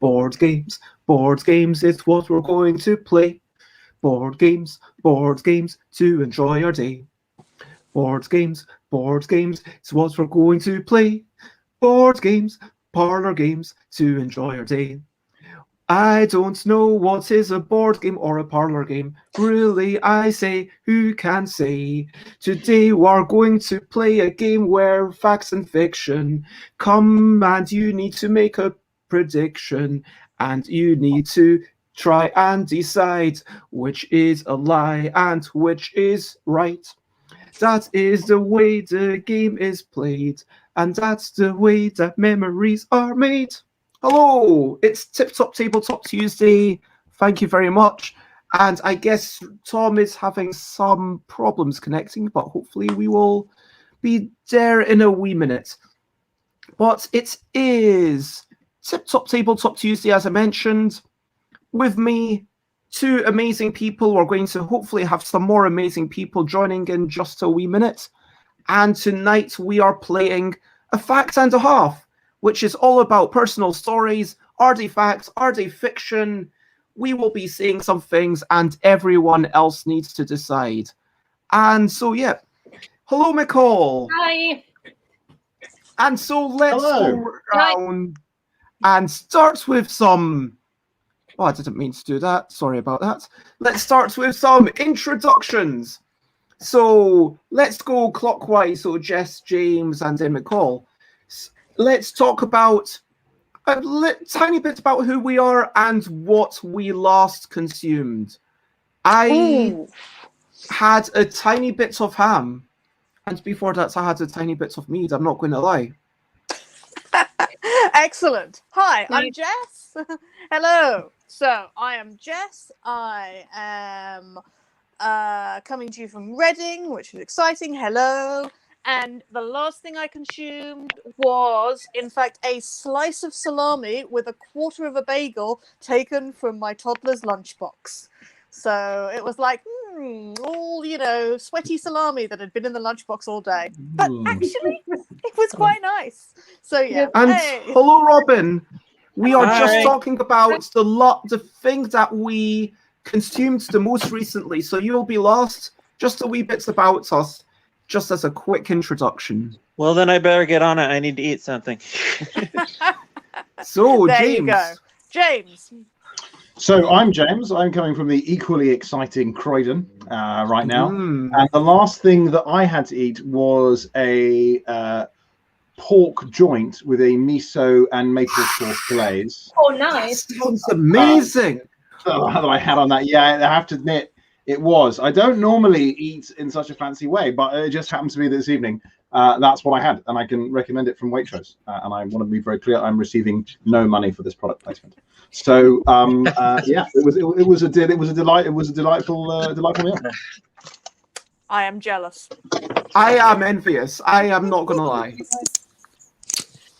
Board games, board games, it's what we're going to play. Board games to enjoy our day. Board games, it's what we're going to play. Board games, parlour games to enjoy our day. I don't know what is a board game or a parlour game. Really, I say, who can say? Today we're going to play a game where facts and fiction come and you need to make a prediction and you need to try and decide which is a lie and which is right. That is the way the game is played, and that's the way that memories are made. Hello, it's Tip-Top Tabletop Tuesday. Thank you very much. And I guess Tom is having some problems connecting, but hopefully we will be there in a wee minute. But it is Tip-Top Tabletop Tuesday, as I mentioned. With me, two amazing people. We're going to hopefully have some more amazing people joining in just a wee minute. And tonight we are playing A Fact and a Half, which is all about personal stories. Are they facts? Are they fiction? We will be saying some things and everyone else needs to decide. And so, yeah. Hello, McCall. Hi. And so let's go around and start with some... Oh, I didn't mean to do that. Sorry about that. Let's start with some introductions. So let's go clockwise. So Jess, James, and then McCall. Let's talk about a tiny bit about who we are and what we last consumed. I had a tiny bit of ham, and before that I had a tiny bit of mead. I'm not going to lie. Excellent. Hi, I'm Jess. Hello. So I am Jess. I am coming to you from Reading, which is exciting. Hello. And the last thing I consumed was, in fact, a slice of salami with a quarter of a bagel taken from my toddler's lunchbox. So it was like, all, sweaty salami that had been in the lunchbox all day. But actually, it was quite nice. So, yeah. And hello, Robin. We are just talking about the thing that we consumed the most recently. So you'll be lost. Just a wee bits about us, just as a quick introduction. Well, then I better get on it. I need to eat something. So, there James. You go. James. So I'm James. I'm coming from the equally exciting Croydon right now. And the last thing that I had to eat was a pork joint with a miso and maple sauce glaze. Oh, nice. That sounds amazing. That I had on that. Yeah, I have to admit, it was. I don't normally eat in such a fancy way, but it just happened to be this evening. That's what I had, and I can recommend it from Waitrose. And I want to be very clear, I'm receiving no money for this product placement. So yeah, it was a delightful meal. I am jealous. I am envious. I am not gonna lie.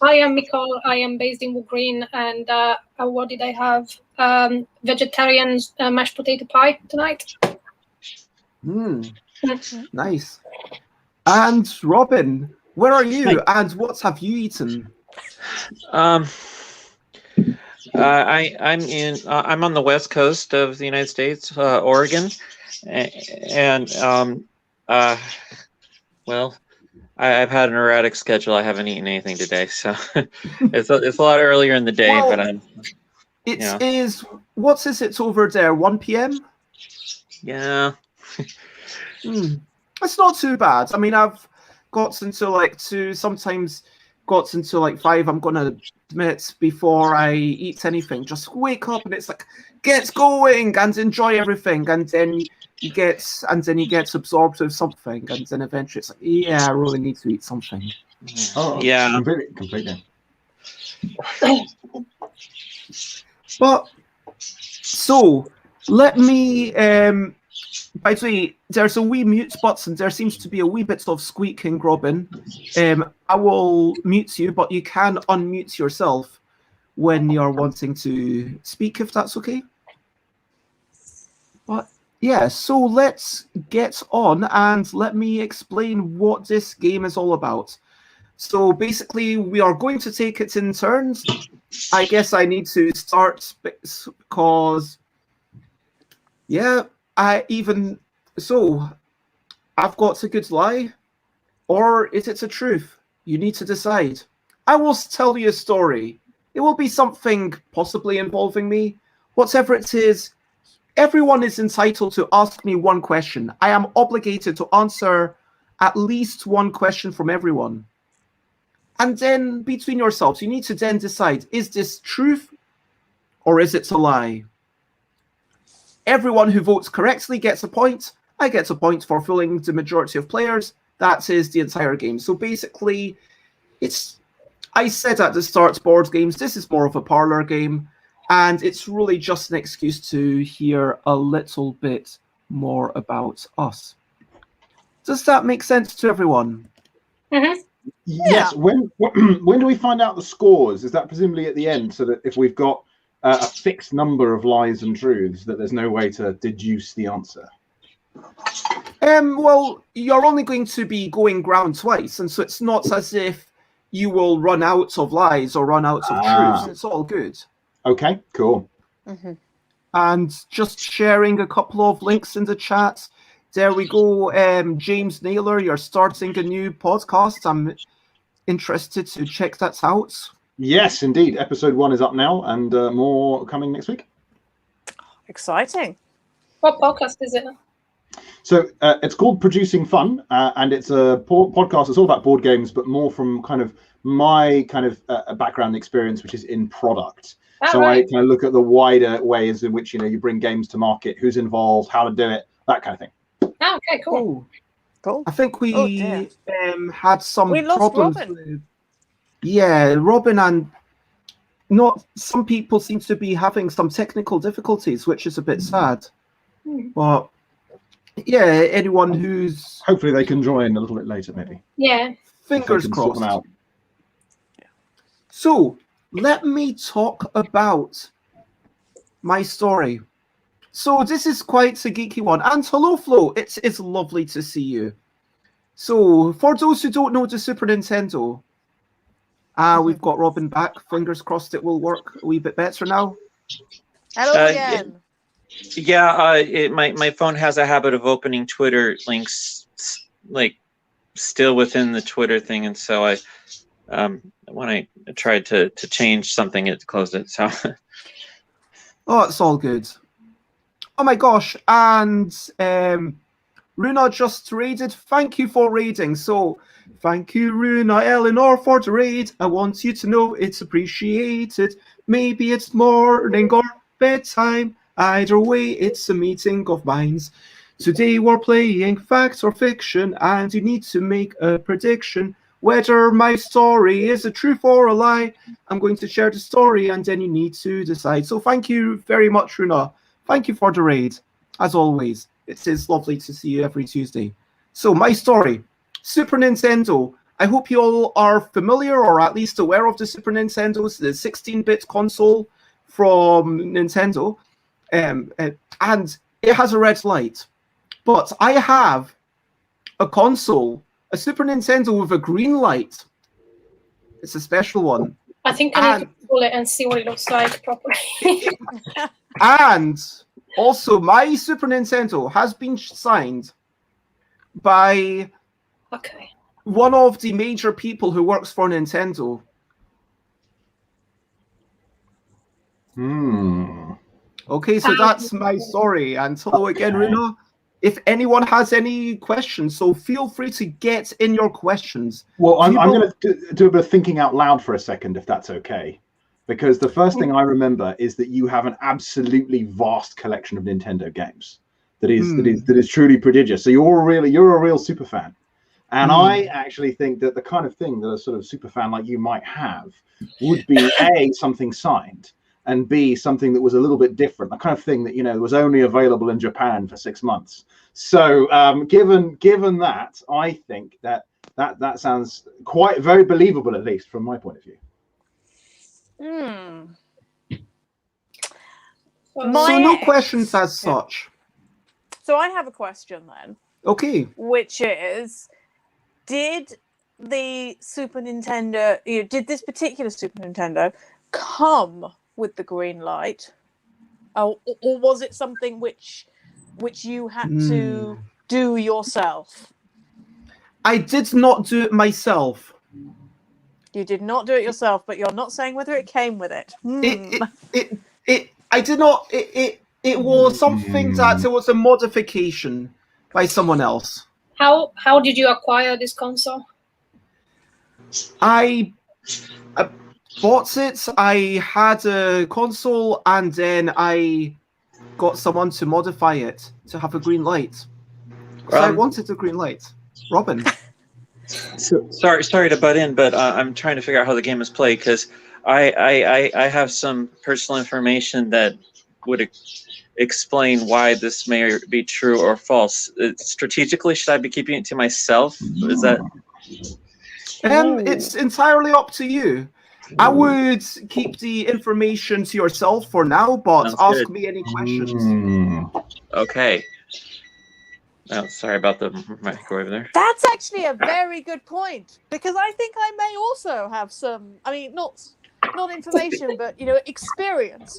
I am Nicole. I am based in Wood Green, and what did I have? Vegetarian mashed potato pie tonight. Nice. And Robin, where are you? And what have you eaten? I'm on the west coast of the United States, Oregon, and well, I've had an erratic schedule. I haven't eaten anything today, so it's a lot earlier in the day. Well, but I'm. What is it over there? 1 p.m. Yeah. It's not too bad. I mean, I've got into like 2, sometimes got into like 5. I'm gonna admit before I eat anything. Just wake up and it's like get going and enjoy everything, and then you get absorbed with something, and then eventually it's like, yeah, I really need to eat something. Oh yeah, completely. But so let me By the way, there's a wee mute button. There seems to be a wee bit of squeaking, Robin. I will mute you, but you can unmute yourself when you're wanting to speak, if that's okay. But yeah, so let's get on and let me explain what this game is all about. So basically, we are going to take it in turns. I guess I need to start because, yeah, I've got a good lie, or is it a truth? You need to decide. I will tell you a story. It will be something possibly involving me. Whatever it is, everyone is entitled to ask me one question. I am obligated to answer at least one question from everyone. And then between yourselves, you need to then decide, is this truth or is it a lie? Everyone who votes correctly gets a point. I get a point for fooling the majority of players. That is the entire game. So basically, I said at the start, board games, this is more of a parlor game, and it's really just an excuse to hear a little bit more about us. Does that make sense to everyone? Mm-hmm. Yes. When do we find out the scores? Is that presumably at the end, so that if we've got a fixed number of lies and truths, that there's no way to deduce the answer? Well, you're only going to be going round twice, and so it's not as if you will run out of lies or run out of truths. It's all good. Okay, cool. Mm-hmm. And just sharing a couple of links in the chat. There we go. James Naylor, you're starting a new podcast. I'm interested to check that out. Yes, indeed. Episode 1 is up now, and more coming next week. Exciting. What podcast is it? So it's called Producing Fun, and it's a podcast. It's all about board games, but more from kind of my kind of background experience, which is in product. So right. I kind of look at the wider ways in which, you bring games to market, who's involved, how to do it, that kind of thing. Oh, okay, cool. Cool. I think we had some problems with... Yeah, Robin, and some people seem to be having some technical difficulties, which is a bit sad. But yeah, anyone who's... Hopefully they can join a little bit later, maybe. Yeah. Fingers crossed. So, let me talk about my story. So, this is quite a geeky one. And hello, Flo. It's lovely to see you. So, for those who don't know the Super Nintendo, we've got Robin back. Fingers crossed it will work a wee bit better now. Hello again. My phone has a habit of opening Twitter links, like, still within the Twitter thing, and so I, when I tried to change something, it closed it. So, oh, it's all good. Oh my gosh! And Runa just raided. Thank you for raiding. So, thank you, Runa Eleanor, for the raid. I want you to know it's appreciated. Maybe it's morning or bedtime. Either way, it's a meeting of minds. Today we're playing fact or fiction, and you need to make a prediction whether my story is a truth or a lie. I'm going to share the story, and then you need to decide. So thank you very much, Runa. Thank you for the raid. As always, it is lovely to see you every Tuesday. So my story, Super Nintendo. I hope you all are familiar or at least aware of the Super Nintendo, the 16-bit console from Nintendo. And it has a red light. But I have a console, a Super Nintendo with a green light. It's a special one. I think I need to pull it and see what it looks like properly. And also, my Super Nintendo has been signed by one of the major people who works for Nintendo. Okay, so that's my story. And hello again, Runa. If anyone has any questions, so feel free to get in your questions. Well, I'm going to do a bit of thinking out loud for a second, if that's okay. Because the first thing I remember is that you have an absolutely vast collection of Nintendo games that is truly prodigious. So you're a real super fan. And I actually think that the kind of thing that a sort of super fan like you might have would be A, something signed, and B, something that was a little bit different, the kind of thing that, was only available in Japan for 6 months. So given that, I think that sounds very believable, at least from my point of view. So no questions as such. So I have a question then. Okay. Which is, did the Super Nintendo, did this particular Super Nintendo come with the green light, or was it something which you had to do yourself? I did not do it myself. You did not do it yourself, but you're not saying whether it came with it. I did not. It was something that it was a modification by someone else. How did you acquire this console? I bought it. I had a console, and then I got someone to modify it to have a green light. So I wanted a green light. Robin. Sorry to butt in, but I'm trying to figure out how the game is played, because I have some personal information that would explain why this may be true or false. Strategically, should I be keeping it to myself? Is that? It's entirely up to you. I would keep the information to yourself for now, but Sounds ask good. me any questions. Okay. Oh, sorry about the microwave there. That's actually a very good point, because I think I may also have some, I mean, not information, but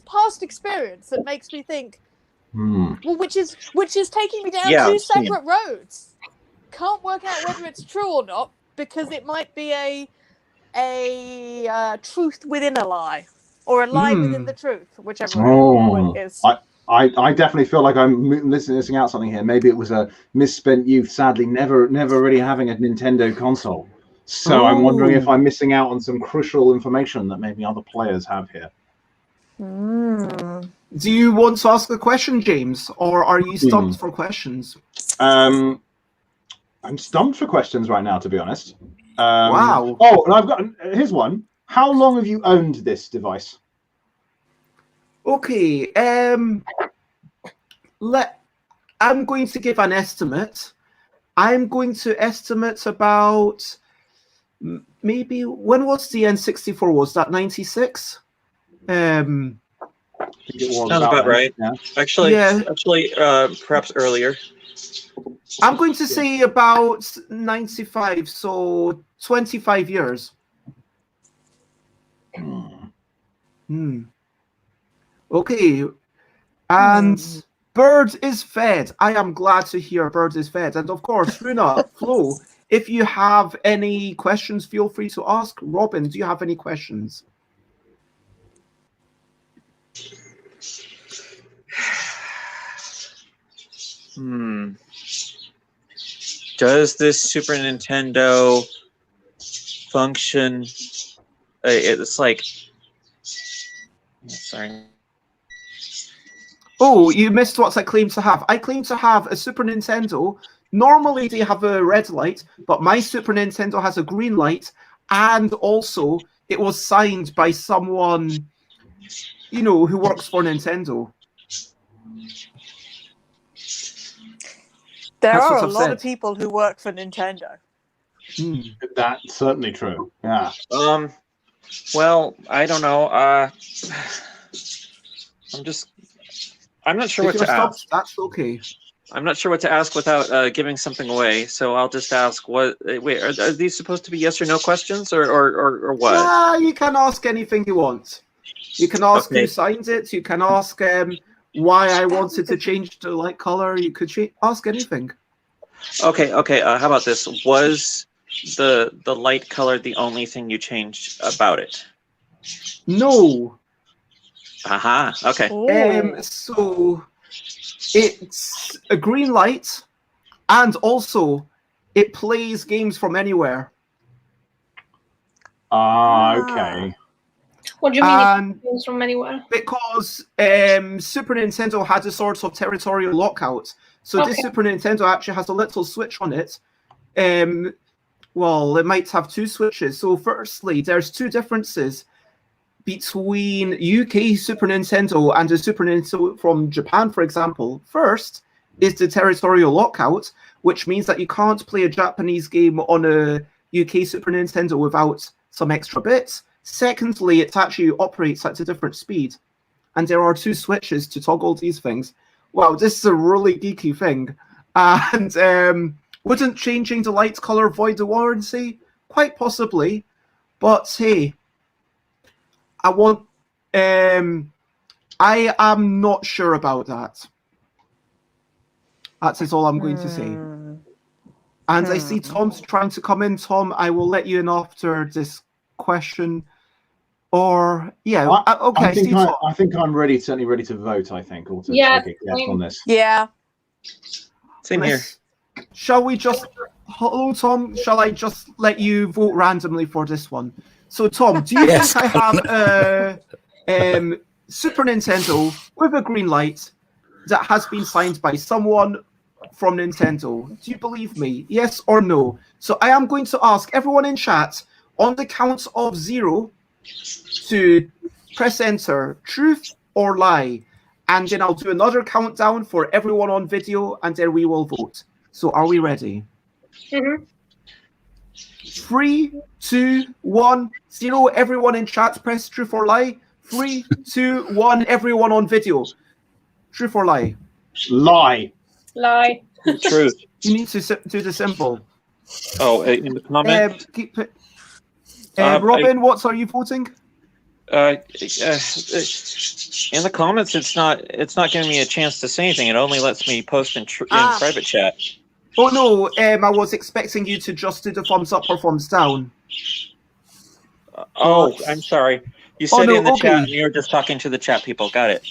past experience that makes me think, well, which is taking me down two separate roads. Can't work out whether it's true or not, because it might be a truth within a lie, or a lie within the truth, whichever it is. I definitely feel like I'm missing out something here. Maybe it was a misspent youth, sadly never really having a Nintendo console. So I'm wondering if I'm missing out on some crucial information that maybe other players have here. Do you want to ask a question, James, or are you stumped for questions? I'm stumped for questions right now, to be honest. Wow. Oh, and here's one. How long have you owned this device? Okay, I'm going to give an estimate. I'm going to estimate about maybe, when was the N64? Was that 96? I think it was Sounds about right. Yeah. Actually, perhaps earlier. I'm going to say about 95, so 25 years. Okay, and Bird is fed. I am glad to hear Bird is fed. And of course, Runa, Flo, if you have any questions, feel free to ask. Robin, do you have any questions? Does this Super Nintendo function? It's like, sorry. Oh, you missed what I claim to have. I claim to have a Super Nintendo. Normally they have a red light, but my Super Nintendo has a green light, and also it was signed by someone, who works for Nintendo. There are a lot of people who work for Nintendo. That's certainly true. Yeah. Well, I don't know. I'm not sure what to ask. That's okay. I'm not sure what to ask without giving something away. So I'll just ask, wait, are these supposed to be yes or no questions, or what? Yeah, you can ask anything you want. You can ask who signed it. You can ask why I wanted to change the light color. You could ask anything. Okay. How about this? Was the light color the only thing you changed about it? No. Aha. Okay. So it's a green light, and also it plays games from anywhere. Okay. What do you mean games from anywhere? Because Super Nintendo had a sort of territorial lockout. So this Super Nintendo actually has a little switch on it. Well, it might have two switches. So firstly, there's two differences between UK Super Nintendo and a Super Nintendo from Japan, for example. First, is the territorial lockout, which means that you can't play a Japanese game on a UK Super Nintendo without some extra bits. Secondly, it actually operates at a different speed, and there are 2 switches to toggle these things. Wow, this is a really geeky thing. And wouldn't changing the light color void the warranty? Quite possibly, but hey, I am not sure about that. That is all I'm going to say. And I see Tom's trying to come in. Tom, I will let you in after this question. Or yeah, okay. I think I'm certainly ready to vote. I think, or to take a guess on this. Yeah. Same here. Shall we just? Hello, Tom. Shall I just let you vote randomly for this one? So, Tom, do you think I have a Super Nintendo with a green light that has been signed by someone from Nintendo? Do you believe me? Yes or no? So I am going to ask everyone in chat on the count of 0 to press enter, truth or lie, and then I'll do another countdown for everyone on video, and then we will vote. So are we ready? 3, 2, 1, 0. Everyone in chat press truth or lie. 3, 2, 1. Everyone on video. Truth or lie? Lie. Lie. Truth. You need to do the symbol. Oh, in the comment? Robin, what are you voting? In the comments, it's not giving me a chance to say anything. It only lets me post in private chat. Oh no, I was expecting you to just do the thumbs up or thumbs down. I'm sorry. You said in the chat, and you were just talking to the chat people. Got it.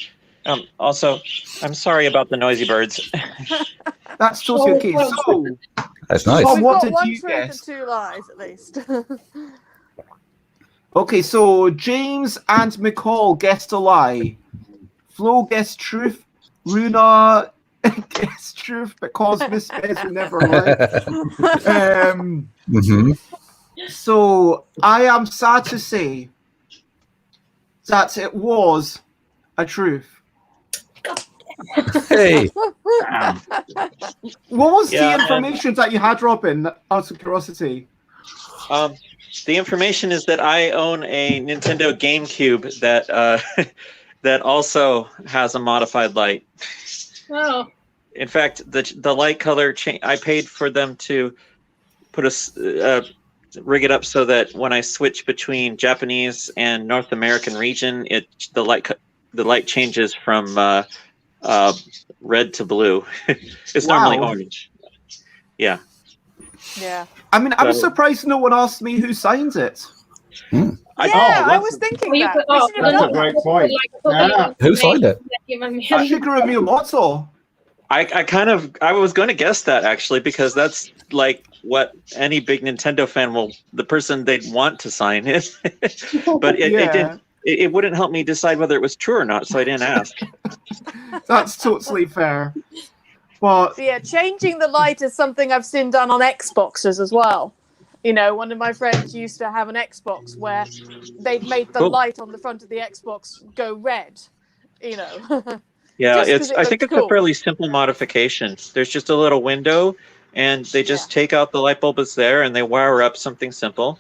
Also, I'm sorry about the noisy birds. That's totally okay. So, that's nice. Tom, what did one you truth guess? and 2 lies, at least. Okay, so James and McCall guessed a lie. Flo guessed truth. Runa guessed truth because Miss Bez will never lie. So I am sad to say that it was a truth. Hey. What was the information that you had, Robin, out of curiosity? The information is that I own a Nintendo GameCube that that also has a modified light. Oh. In fact, the light color I paid for them to put rig it up so that when I switch between Japanese and North American region, the light changes from red to blue. It's normally orange. Yeah. Yeah. I mean, I'm surprised no one asked me who signed it. I was thinking that. That's a great point. Who signed it? Shigeru Miyamoto. I was going to guess that actually, because that's like what any big Nintendo fan the person they'd want to sign it. But it wouldn't help me decide whether it was true or not, so I didn't ask. That's totally fair. But yeah, changing the light is something I've seen done on Xboxes as well. You know, one of my friends used to have an Xbox where they'd made the light on the front of the Xbox go red. You know. Yeah, I think it's cool. a fairly simple modification. There's just a little window, and they just take out the light bulb that's there, and they wire up something simple.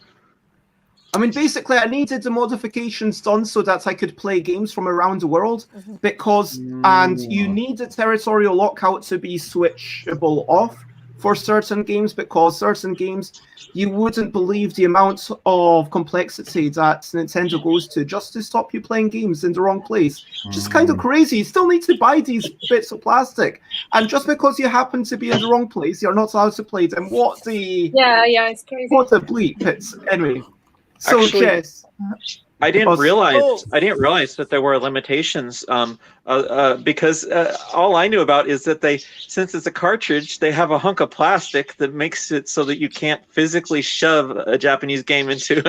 I mean, basically, I needed the modifications done so that I could play games from around the world, because and you need the territorial lockout to be switchable off for certain games, because certain games you wouldn't believe the amount of complexity that Nintendo goes to just to stop you playing games in the wrong place. Just kind of crazy. You still need to buy these bits of plastic, and just because you happen to be in the wrong place, you're not allowed to play them. What the? Yeah, it's crazy. What the bleep? It's anyway. So actually, Jess, I didn't realize that there were limitations. Because all I knew about is that since it's a cartridge, they have a hunk of plastic that makes it so that you can't physically shove a Japanese game into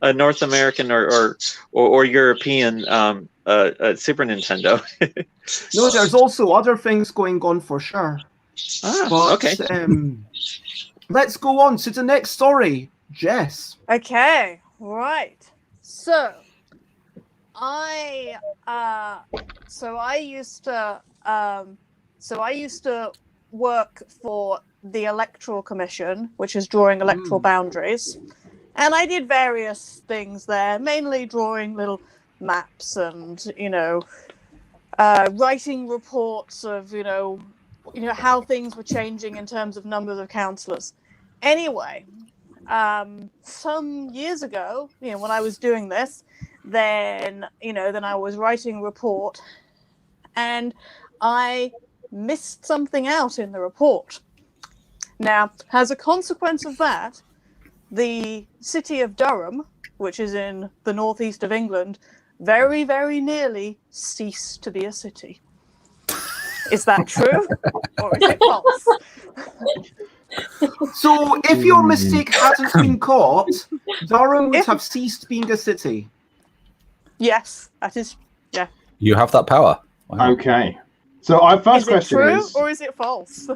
a North American or European Super Nintendo. No, there's also other things going on for sure. Okay. Let's go on to the next story. Jess. Okay, right. So I used to So I used to work for the Electoral Commission, which is drawing electoral boundaries. And I did various things there, mainly drawing little maps and, writing reports of, how things were changing in terms of numbers of councillors. Anyway, some years ago, when I was doing this, then I was writing a report and I missed something out in the report. Now, as a consequence of that, the city of Durham, which is in the northeast of England, very, very nearly ceased to be a city. Is that true or is it false? So, if your mistake hadn't been caught, Durham would have ceased being a city. Yes, that is. Yeah. You have that power. Wow. Okay. So our first question true is, or is it false?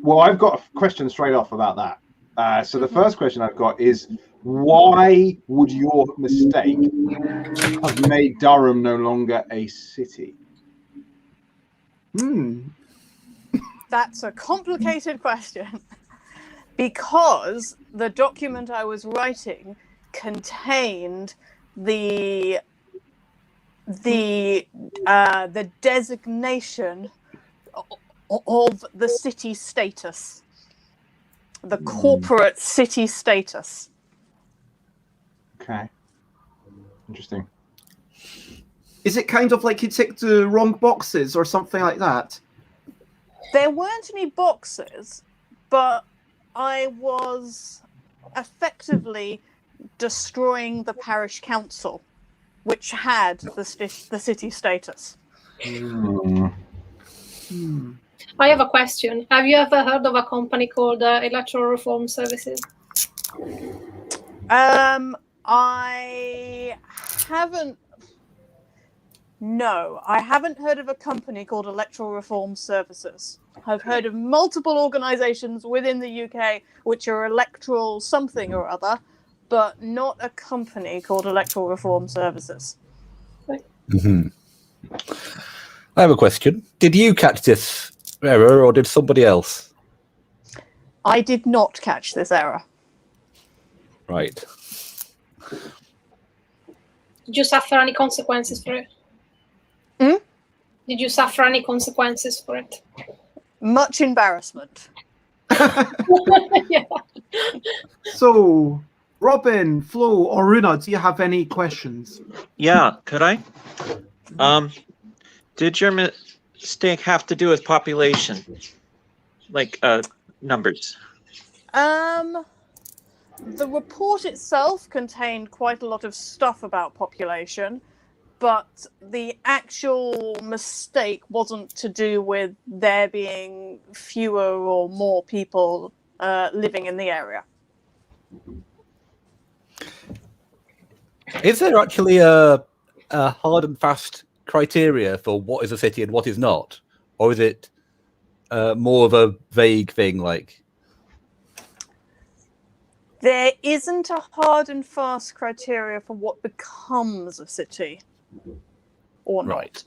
well, I've got a question straight off about that. So the first question I've got is, why would your mistake have made Durham no longer a city? That's a complicated question. Because the document I was writing contained the designation of the city status, the corporate city status. Okay. Interesting. Is it kind of like you ticked the wrong boxes or something like that? There weren't any boxes, but I was effectively destroying the parish council, which had the city status. I have a question. Have you ever heard of a company called Electoral Reform Services? I haven't. No, I haven't heard of a company called Electoral Reform Services. I've heard of multiple organisations within the UK which are electoral something or other, but not a company called Electoral Reform Services. I have a question. Did you catch this error or did somebody else? I did not catch this error. Right. Did you suffer any consequences for it? Did you suffer any consequences for it? Much embarrassment. Yeah. So, Robin, Flo, or Runa, do you have any questions? Yeah, could I? Did your mistake have to do with population? Like numbers? The report itself contained quite a lot of stuff about population, but the actual mistake wasn't to do with there being fewer or more people living in the area. Is there actually a hard and fast criteria for what is a city and what is not? Or is it more of a vague thing like? There isn't a hard and fast criteria for what becomes a city or not. Right.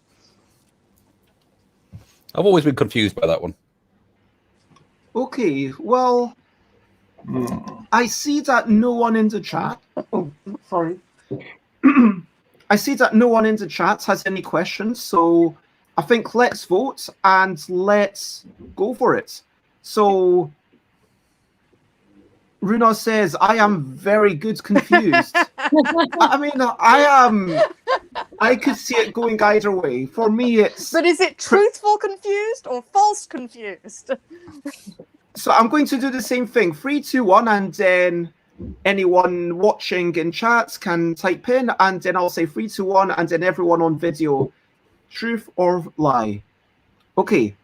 I've always been confused by that one. Okay, well, I see that no one in the chat. Oh, sorry. I see that no one in the chat has any questions, so I think let's vote and let's go for it. So, Runa says, I am very good confused. I mean, I could see it going either way. For me, it's... But is it truthful confused or false confused? So I'm going to do the same thing. 3, 2, 1, and then anyone watching in chat can type in, and then I'll say 3, 2, 1, and then everyone on video, truth or lie. Okay.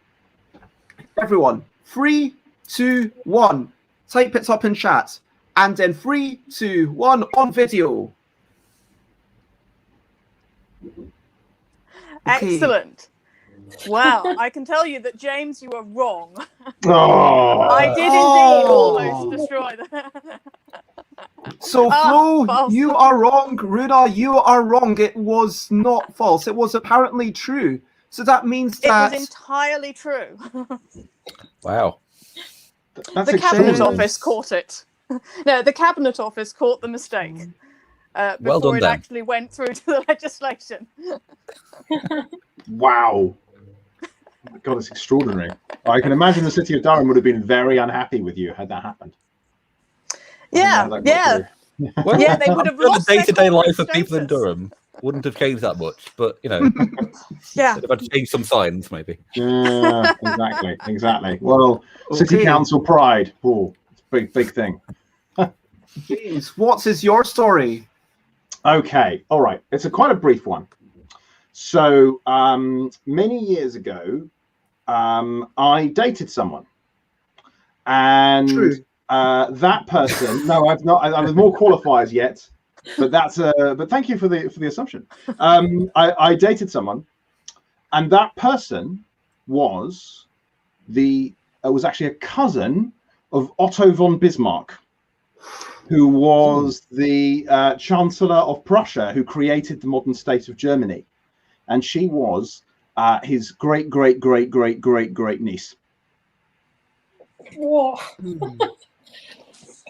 Everyone, 3, 2, 1. Type it up in chat. And then 3, 2, 1 on video. Okay. Excellent. Wow, I can tell you that, James, you are wrong. Oh. I did indeed almost destroy that. So, Flo, you are wrong. Runa, you are wrong. It was not false. It was apparently true. So that means It that was entirely true. Wow. That's The Cabinet extraordinary. Office caught it. No, the Cabinet Office caught the mistake Well before done, it then. actually went through to the legislation. Wow. Oh my God, it's extraordinary. I can imagine the city of Durham would have been very unhappy with you had that happened. Yeah, That got yeah. through. Well, Yeah, they would have lost the their day-to-day life corporate of people in status. Durham wouldn't have changed that much, but you know, Yeah. they'd have had to change some signs, maybe. Yeah, exactly. Well, city Okay. council pride. Oh, it's a big thing. James, what is your story? Okay, all right. It's quite a brief one. So many years ago, I dated someone, and True. that person. No, I've not. I was more qualifiers yet, but that's. But thank you for the assumption. I dated someone, and that person was actually a cousin of Otto von Bismarck, who was the Chancellor of Prussia, who created the modern state of Germany, and she was his great niece. Whoa.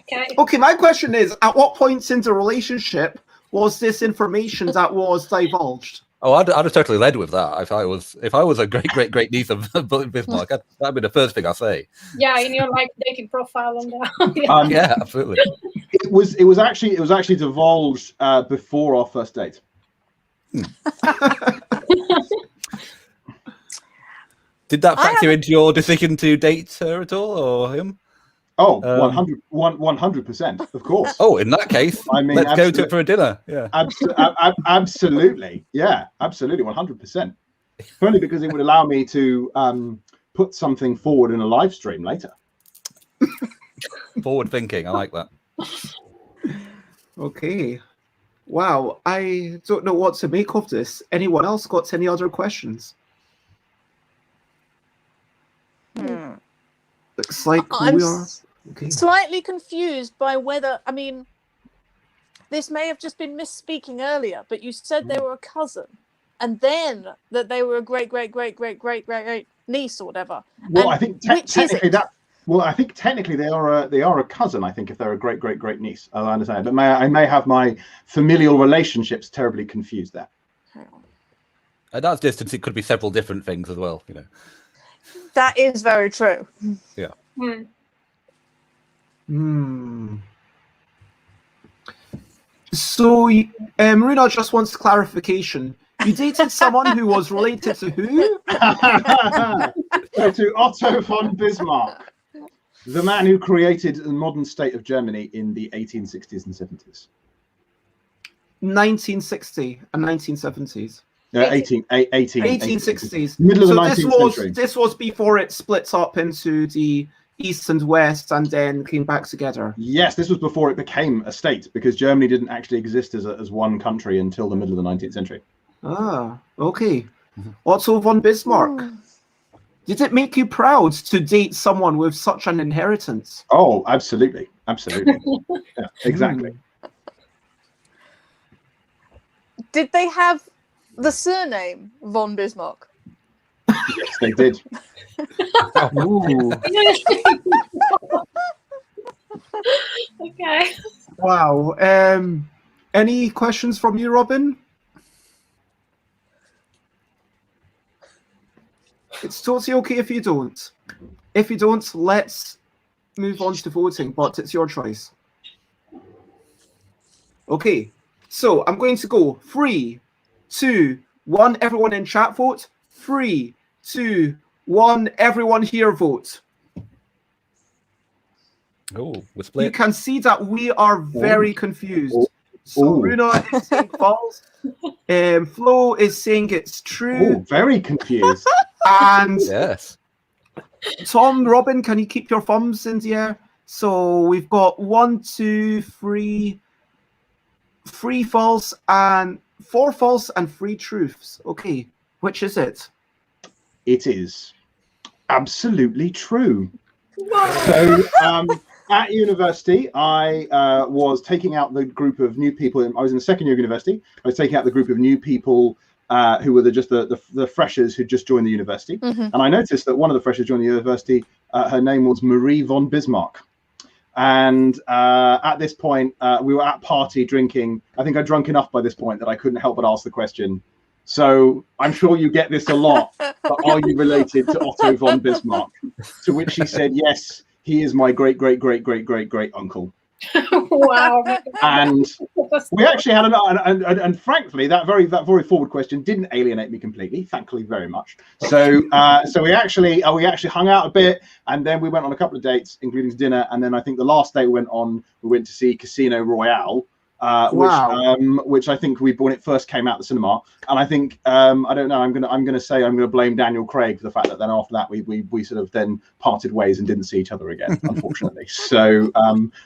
Okay. Okay, my question is, at what point in the relationship was this information that was divulged? Oh, I'd have totally led with that. If I was a great niece of Bismarck, that'd be the first thing I say. Yeah, in your like dating profile on the Yeah, absolutely. It was actually divulged before our first date. Did that factor into your decision to date her at all, or him? Oh, 100%, of course. Oh, in that case, I mean, let's go to it for a dinner. Yeah, absolutely. Yeah, absolutely, 100%. Only because it would allow me to put something forward in a live stream later. forward thinking. I like that. Okay. Wow, I don't know what to make of this. Anyone else got any other questions? Looks like I'm we are. Okay. slightly confused by whether, I mean, this may have just been misspeaking earlier, but you said they were a cousin, and then that they were a great niece or whatever. Well, And I think which is technically it? that. Well, I think technically they are a cousin. I think if they're a great niece, I understand. But I may have my familial relationships terribly confused there. At that distance, it could be several different things as well. You know. That is very true. Yeah. So, Marina just wants clarification. You dated someone who was related to who? To Otto von Bismarck, the man who created the modern state of Germany in the 1860s and 70s. 1960 and 1970s. 1860s. Middle of the 19th century. This was before it split up into the East and West and then came back together. Yes, this was before it became a state, because Germany didn't actually exist as one country until the middle of the 19th century. Ah, okay. Otto von Bismarck. Did it make you proud to date someone with such an inheritance? Oh, absolutely. Yeah, exactly. Did they have the surname von Bismarck? Yes, they did. Ooh. Okay. Wow. Any questions from you, Robin? It's totally okay if you don't. If you don't, let's move on to voting, but it's your choice. Okay, so I'm going to go 3, 2, 1. Everyone in chat vote. 3, 2, 1. Everyone here vote. Oh, we're You split. can see that we are very confused. So Runa is saying false. Flo is saying it's true. Oh, very confused. And Yes. Tom, Robin, can you keep your thumbs in the air? So we've got 1, 2, 3, 3 false and 4 false and 3 truths. Okay, which is it? It is absolutely true. So at university, I was taking out the group of new people. I was in the second year of university. I was taking out the group of new people who were just the freshers who just joined the university. And I noticed that one of the freshers joined the university, her name was Marie von Bismarck. And at this point, we were at party drinking. I think I'd drunk enough by this point that I couldn't help but ask the question. So I'm sure you get this a lot, but are you related to Otto von Bismarck? To which she said, yes, he is my great, great, great, great, great, great uncle. Wow. And we actually had and frankly, that very forward question didn't alienate me completely. Thankfully, very much. So we actually hung out a bit, and then we went on a couple of dates, including dinner. And then I think the last day we went to see Casino Royale, which I think when it first came out the cinema. And I think I don't know. I'm gonna blame Daniel Craig for the fact that then after that we sort of then parted ways and didn't see each other again, unfortunately. So,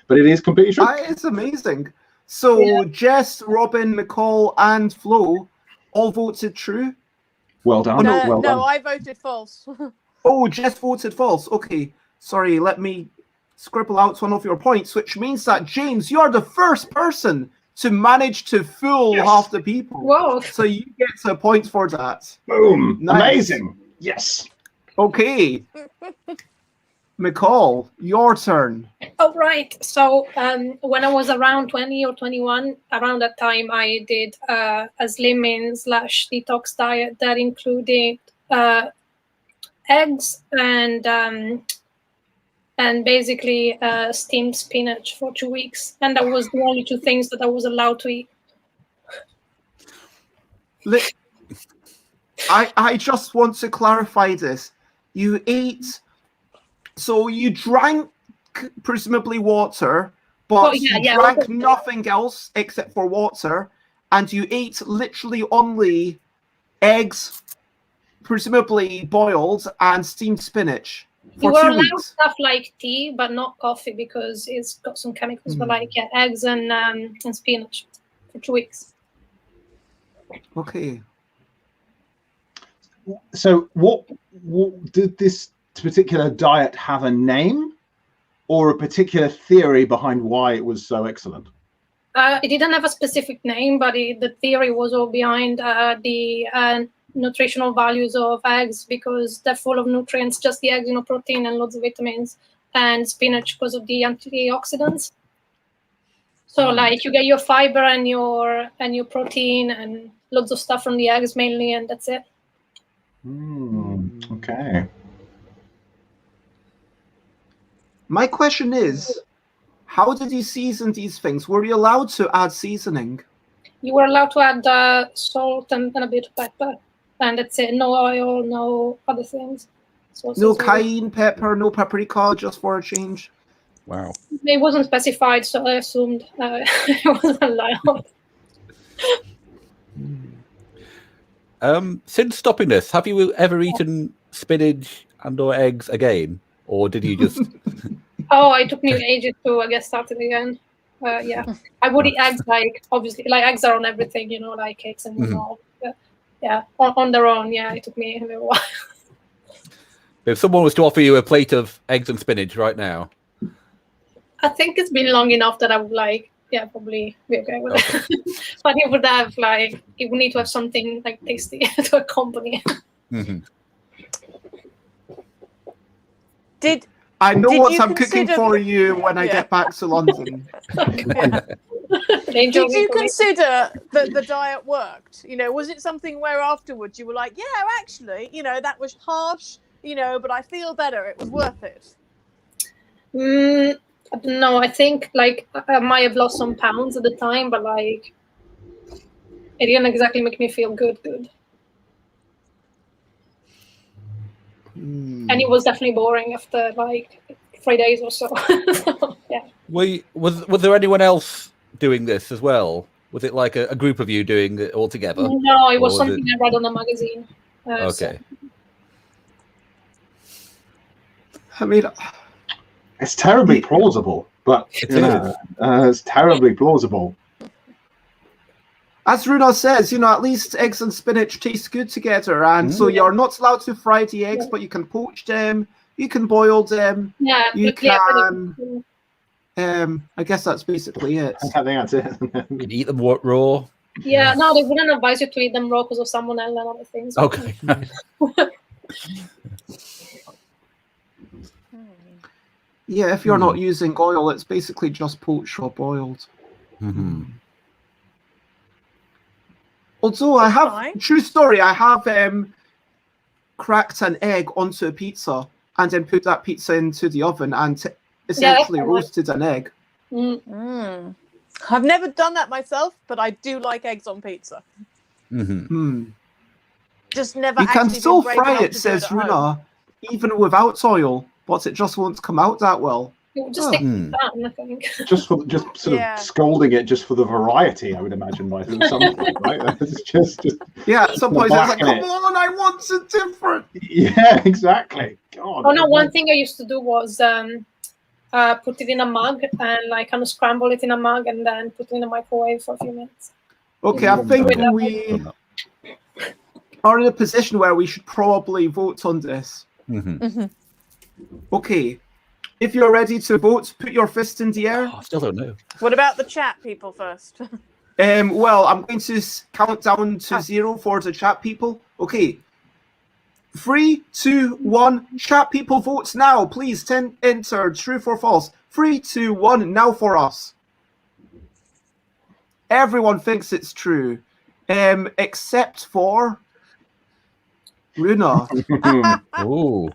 but it is completely true. It's amazing. So Jess, Robin, McCall, and Flo all voted true. Well done. Well done. No, I voted false. Oh, Jess voted false. Okay, sorry. Let me scribble out one of your points, which means that James, you're the first person to manage to fool half the people. Whoa. So you get a point for that. Boom. Nice. Amazing. Yes. Okay. McCall, your turn. Oh, right. So when I was around 20 or 21, around that time, I did a slimming / detox diet that included eggs and basically steamed spinach for 2 weeks. And that was the only 2 things that I was allowed to eat. I just want to clarify this. You ate, so you drank presumably water, but you drank nothing else except for water, and you ate literally only eggs, presumably boiled, and steamed spinach. You were allowed stuff like tea, but not coffee because it's got some chemicals. But like eggs and spinach for 2 weeks. Okay. So, what did this particular diet have a name, or a particular theory behind why it was so excellent? It didn't have a specific name, but the theory was all behind the nutritional values of eggs because they're full of nutrients, just the eggs, protein and lots of vitamins, and spinach because of the antioxidants. So like you get your fiber and your protein and lots of stuff from the eggs mainly, and that's it. Okay. My question is, how did you season these things? Were you allowed to add seasoning? You were allowed to add salt and a bit of pepper. And that's it. No oil, no other things. So no cayenne pepper, no paprika, just for a change. Wow. It wasn't specified, so I assumed it wasn't allowed. Since stopping this, have you ever eaten spinach and/or eggs again, or did you just? Oh, it took me ages to get started again. Yeah, I would eat eggs, like obviously, like eggs are on everything, like cakes and all. Yeah, on their own. Yeah, it took me a little while. If someone was to offer you a plate of eggs and spinach right now, I think it's been long enough that I would probably be okay with it. But it would have it would need to have something like tasty to accompany it. I know what I'm cooking for you when I get back to London. Did you consider that the diet worked? Was it something where afterwards you were like, yeah, actually, that was harsh, but I feel better. It was worth it. I don't know. I think I might have lost some pounds at the time, but it didn't exactly make me feel good. And it was definitely boring after 3 days or so. So yeah. Was there anyone else doing this as well? Was it like a group of you doing it all together? No, it was something I read on a magazine. Okay. I mean, it's terribly plausible, but it's terribly plausible. As Runa says, at least eggs and spinach taste good together, and so you're not allowed to fry the eggs, but you can poach them, you can boil them, you can. I guess that's basically it. I think that's it. You can eat them raw. Yeah, no, they wouldn't advise you to eat them raw because of salmonella and other things. Okay. Yeah, if you're not using oil, it's basically just poached or boiled. Mhm. Although I have, fine. true story, I have cracked an egg onto a pizza and then put that pizza into the oven and essentially fine. roasted an egg. I've never done that myself, but I do like eggs on pizza. Mhm. Just never. You can actually still been brave fry enough it, to do says at home. Runa, even without oil, but it just won't come out that well. It would just take time, I think. Just sort of scolding it just for the variety, I would imagine, by some point, right? It's just yeah. At some point, it's like, blacken come it. on, I want it different. Yeah, exactly. God. Oh no, one thing I used to do was put it in a mug and like kind of scramble it in a mug and then put it in a microwave for a few minutes. Okay, I think we are in a position where we should probably vote on this. Okay, if you're ready to vote, put your fist in the air. I still don't know. What about the chat people first? Well, I'm going to count down to 0 for the chat people. Okay. 3, 2, 1. Chat people, vote now. Please enter true or false. 3, 2, 1. Now for us. Everyone thinks it's true, except for Runa. Oh.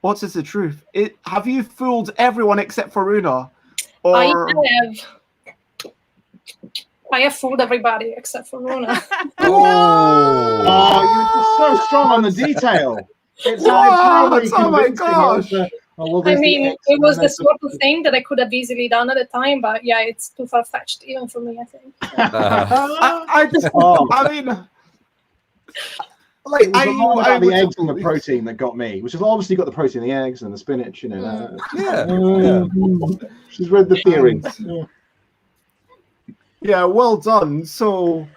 What is the truth? Have you fooled everyone except for Runa? Or I have fooled everybody except for Runa. Oh, you're just so strong on the detail. It's oh my gosh. I mean, it was the sort of thing that I could have easily done at the time, but yeah, it's too far-fetched, even for me, I think. I mean, like, it was about the eggs and the protein that got me, which has obviously got the protein, the eggs and the spinach, you know. She's read the theory. Yeah, well done. So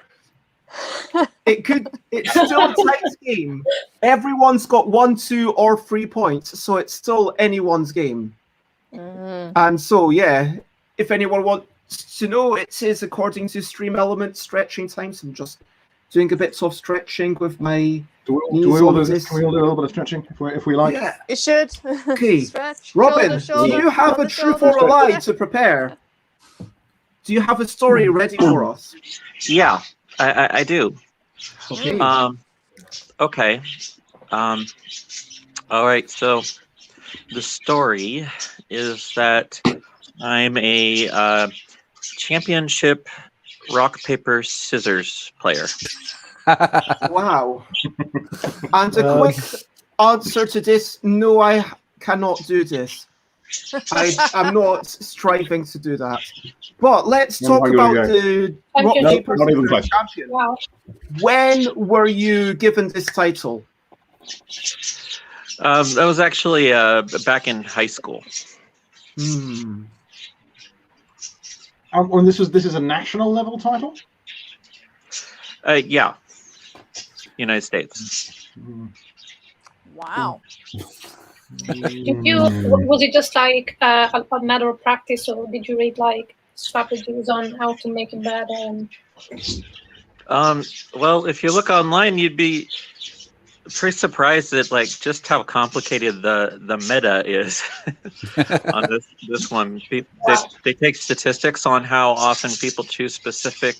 it's still a tight game. Everyone's got 1, 2, or 3 points, so it's still anyone's game. And so, yeah, if anyone wants to know, it is according to Stream Element stretching times. I'm just doing a bit of stretching with my knees. Can we all do a little bit of stretching if we like? Yeah. It should. Okay. Stretch, Robin, shoulder, do you have a truth or a lie to prepare? Do you have a story ready for us? Yeah, I do. Okay. Okay. All right. So the story is that I'm a championship rock, paper, scissors player. Wow. And a quick answer to this, no, I cannot do this. I'm not striving to do that. But let's talk about the rock, paper, scissors champion. Wow. When were you given this title? That was actually back in high school. And this is a national level title? Yeah. United States. Wow. Was it just like a matter of practice, or did you read like strategies on how to make it better? Well, if you look online, you'd be pretty surprised at like just how complicated the meta is on this one. They take statistics on how often people choose specific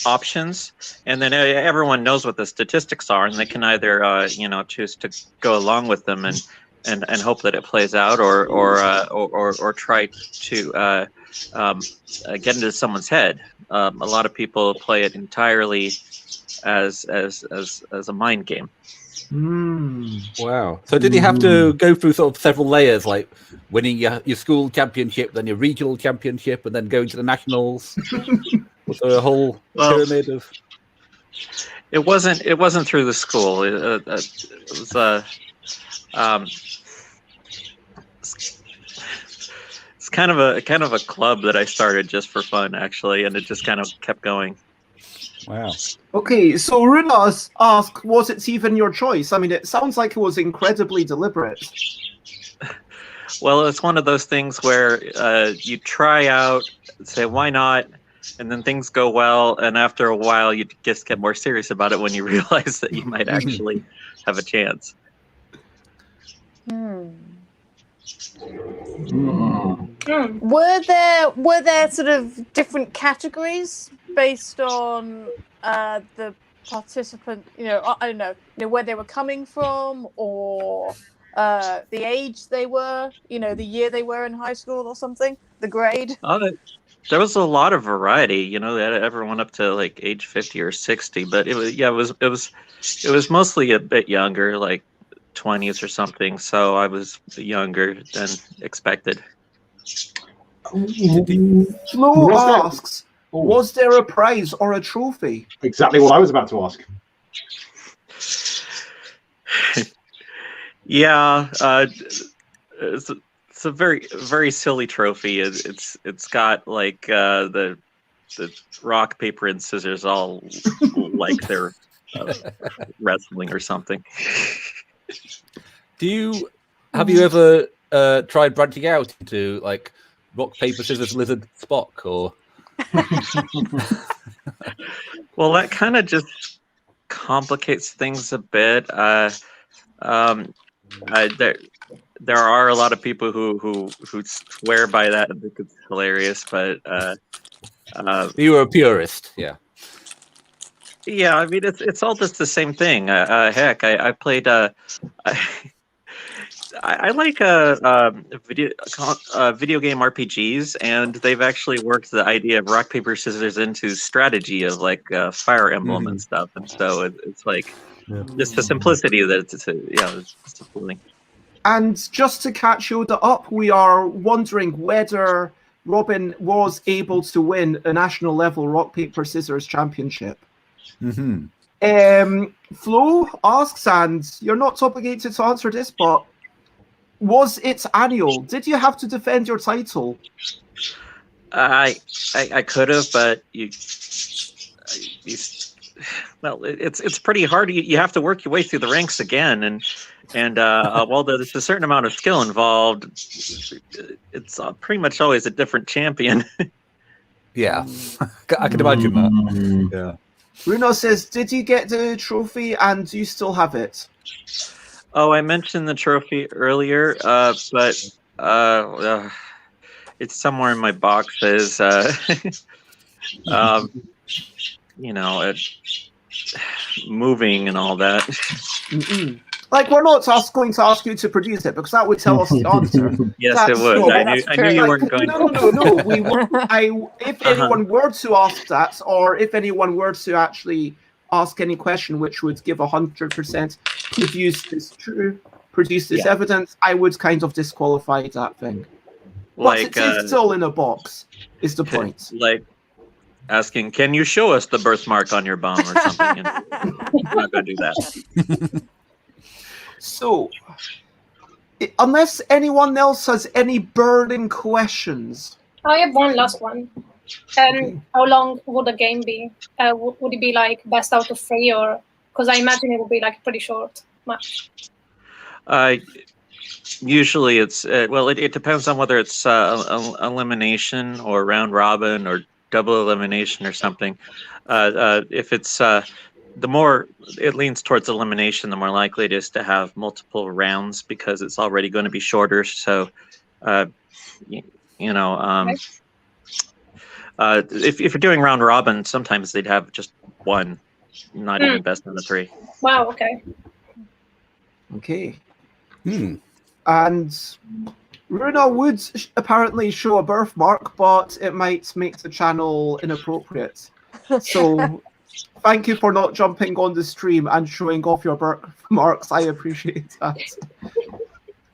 options, and then everyone knows what the statistics are, and they can either choose to go along with them and hope that it plays out, or try to get into someone's head. A lot of people play it entirely as a mind game. Wow. So did you have to go through sort of several layers, like winning your school championship, then your regional championship, and then going to the nationals? Was there a whole pyramid of? It wasn't through the school. It was it's kind of a club that I started just for fun, actually, and it just kind of kept going. Wow. Okay, so Runas asked, was it even your choice? I mean, it sounds like it was incredibly deliberate. Well, it's one of those things where you try out, say, why not? And then things go well. And after a while, you just get more serious about it when you realize that you might actually have a chance. Were there sort of different categories based on the participant? I don't know, where they were coming from, or the age they were, the year they were in high school or something, the grade. There was a lot of variety. They had everyone up to like age 50 or 60, but it was mostly a bit younger, like 20s or something. So I was younger than expected. Flo asks, was there a prize or a trophy? Exactly what I was about to ask. Yeah, it's a very, very silly trophy. It's got like the rock, paper, and scissors all like they're wrestling or something. Have you ever tried branching out into like rock, paper, scissors, lizard, Spock, or? Well, that kind of just complicates things a bit. There are a lot of people who swear by that and think it's hilarious, but you were a purist, yeah. Yeah, I mean it's all just the same thing. Heck, I played. I like video game RPGs, and they've actually worked the idea of rock, paper, scissors into strategy of like Fire Emblem and stuff, and so it's like just the simplicity that it's just appealing. And just to catch you up, we are wondering whether Robin was able to win a national level rock, paper, scissors championship. Flo asks, and you're not obligated to answer this, but was it annual? Did you have to defend your title? I could have, but well, it's pretty hard. You have to work your way through the ranks again, and while there's a certain amount of skill involved, it's pretty much always a different champion. Yeah, I can imagine that. Yeah. Bruno says, did you get the trophy and do you still have it? Oh, I mentioned the trophy earlier, but it's somewhere in my boxes. Moving and all that. Like, we're not going to ask you to produce it because that would tell us the answer. Yes, it would. I knew you weren't going to. No. If anyone were to ask that, or if anyone were to actually ask any question which would give 100% produce this evidence, I would kind of disqualify that thing. Like, but it is still in a box, is the point. Like asking, can you show us the birthmark on your bum or something? I'm not going to do that. So, unless anyone else has any burning questions. I have one last one. How long would the game be? Would it be like best out of 3, or because I imagine it would be like a pretty short match? Usually it's it depends on whether it's elimination or round robin or double elimination or something. If it's the more it leans towards elimination, the more likely it is to have multiple rounds because it's already going to be shorter. So, if you're doing round robin, sometimes they'd have just one, not even best out of 3. Wow. Okay. Okay. And Runa would apparently show a birthmark, but it might make the channel inappropriate. So thank you for not jumping on the stream and showing off your birthmarks. I appreciate that.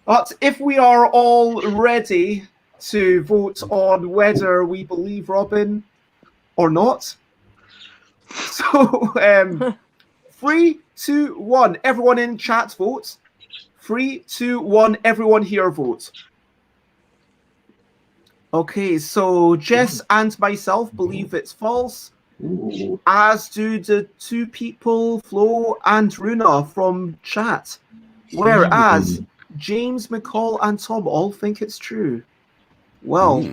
But if we are all ready to vote on whether we believe Robin or not. So 3, 2, 1. Everyone in chat vote. 3, 2, 1. Everyone here vote. Okay, so Jess and myself believe it's false, as do the 2 people, Flo and Runa, from chat. Whereas James, McCall, and Tom all think it's true. Well,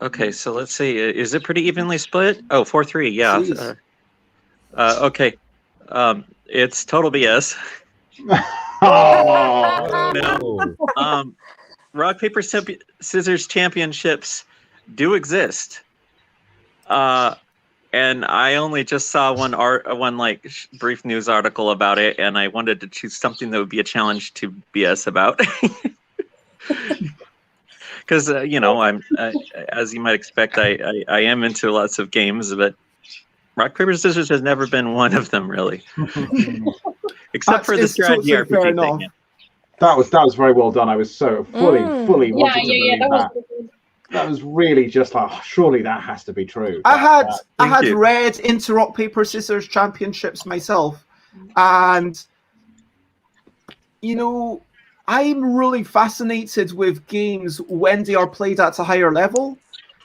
Okay, so let's see. Is it pretty evenly split? Oh, 4-3. Yeah. Please. Okay. It's total BS. Oh. Rock, paper, scissors championships do exist. And I only just saw one like brief news article about it, and I wanted to choose something that would be a challenge to BS about. Because you know, as you might expect, I am into lots of games, but rock paper scissors has never been one of them, really. Except for the strategy totally fair RPG enough. thing. That was very well done. I was so fully wanted to believe that was that. good. That was really just like, surely that has to be true. I had Thank you. read into rock paper scissors championships myself, and you know, I'm really fascinated with games when they are played at a higher level.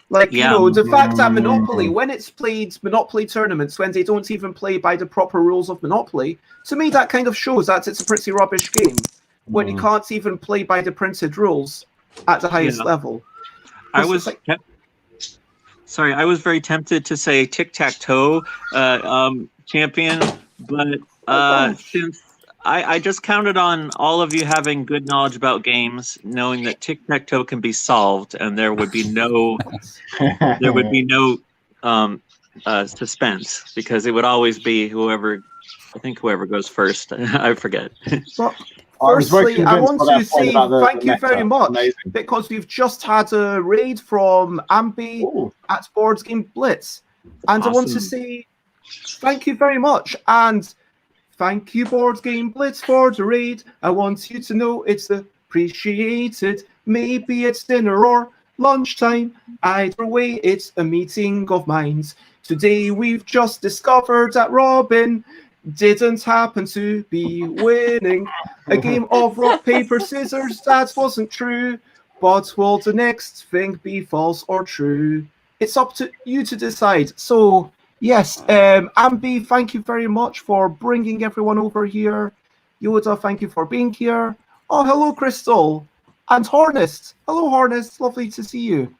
Like, you know, the fact that Monopoly, when it's played Monopoly tournaments, when they don't even play by the proper rules of Monopoly, to me that kind of shows that it's a pretty rubbish game when you can't even play by the printed rules at the highest level. I was I was very tempted to say tic-tac-toe champion, but since I just counted on all of you having good knowledge about games, knowing that tic-tac-toe can be solved, and there would be no suspense, because it would always be whoever goes first. I forget. But was very firstly, I want convinced by to that point say about the thank you very meta. much, Amazing. because we've just had a raid from Ambi Ooh. at Board Game Blitz, and I want to Awesome. say thank you very much, and thank you, Board Game Blitz, for the raid. I want you to know it's appreciated. Maybe it's dinner or lunchtime. Either way, it's a meeting of minds. Today we've just discovered that Robin didn't happen to be winning a game of rock, paper, scissors. That wasn't true. But will the next thing be false or true? It's up to you to decide. So, yes, Ambi, thank you very much for bringing everyone over here. Yoda, thank you for being here. Oh, hello, Crystal. And Hornist. Hello, Hornist. Lovely to see you.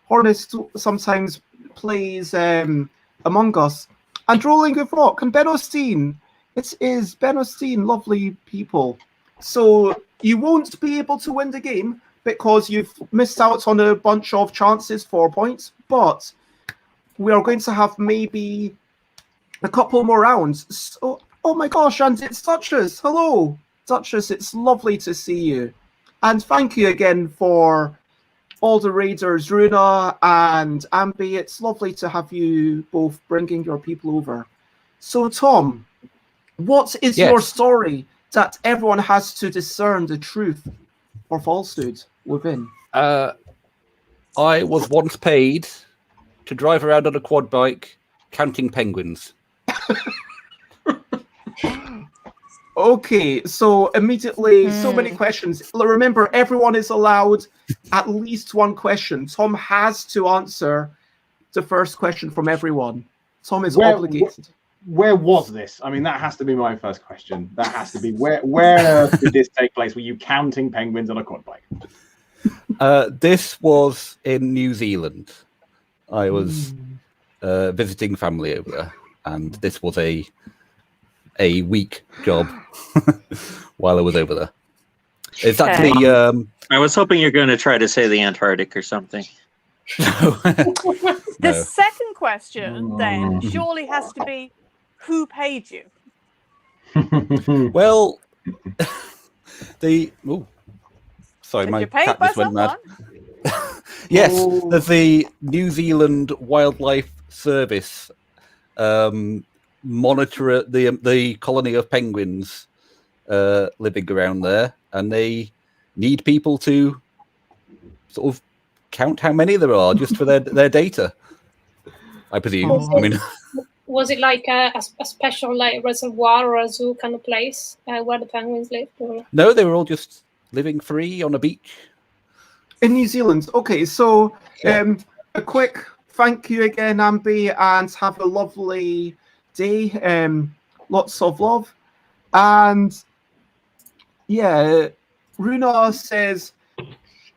Hornist sometimes plays Among Us. And Rolling with Rock and Ben Osteen. It is Ben Osteen, lovely people. So you won't be able to win the game because you've missed out on a bunch of chances for points, but we are going to have maybe a couple more rounds. So, oh my gosh, and it's Duchess. Hello, Duchess. It's lovely to see you. And thank you again for all the raiders, Runa and Ambi. It's lovely to have you both bringing your people over. So, Tom, what is your story that everyone has to discern the truth or falsehood within? I was once paid to drive around on a quad bike counting penguins. Okay, so immediately, so many questions. Remember, everyone is allowed at least one question. Tom has to answer the first question from everyone. Tom is obligated. Where was this? I mean, that has to be my first question. That has to be where did this take place? Were you counting penguins on a quad bike? This was in New Zealand. I was visiting family over there, and this was a week job while I was over there. It's actually. I was hoping you're going to try to say the Antarctic or something. The second question then surely has to be, who paid you? Well, sorry, If my you're paid cat by just went mad. someone. Yes, there's the New Zealand Wildlife Service monitor the colony of penguins living around there, and they need people to sort of count how many there are just for their data, I presume. Was it like a special like reservoir or a zoo kind of place where the penguins live? Or? No, they were all just living free on a beach. In New Zealand. Okay, so a quick thank you again, Ambi, and have a lovely day. Lots of love. And yeah, Runa says,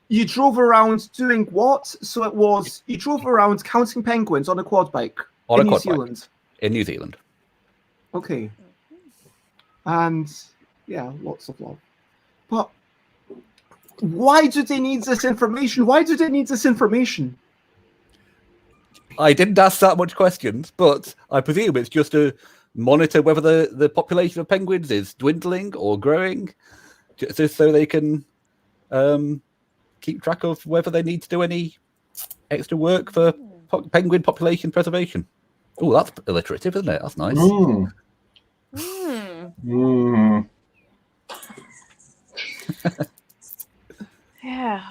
you drove around doing what? So it was, you drove around counting penguins on a quad bike in New Zealand. In New Zealand. Okay. And yeah, lots of love. But why do they need this information? Why do they need this information? I didn't ask that much questions, but I presume it's just to monitor whether the population of penguins is dwindling or growing, just so they can keep track of whether they need to do any extra work for penguin population preservation. Oh, that's alliterative, isn't it? That's nice. Yeah.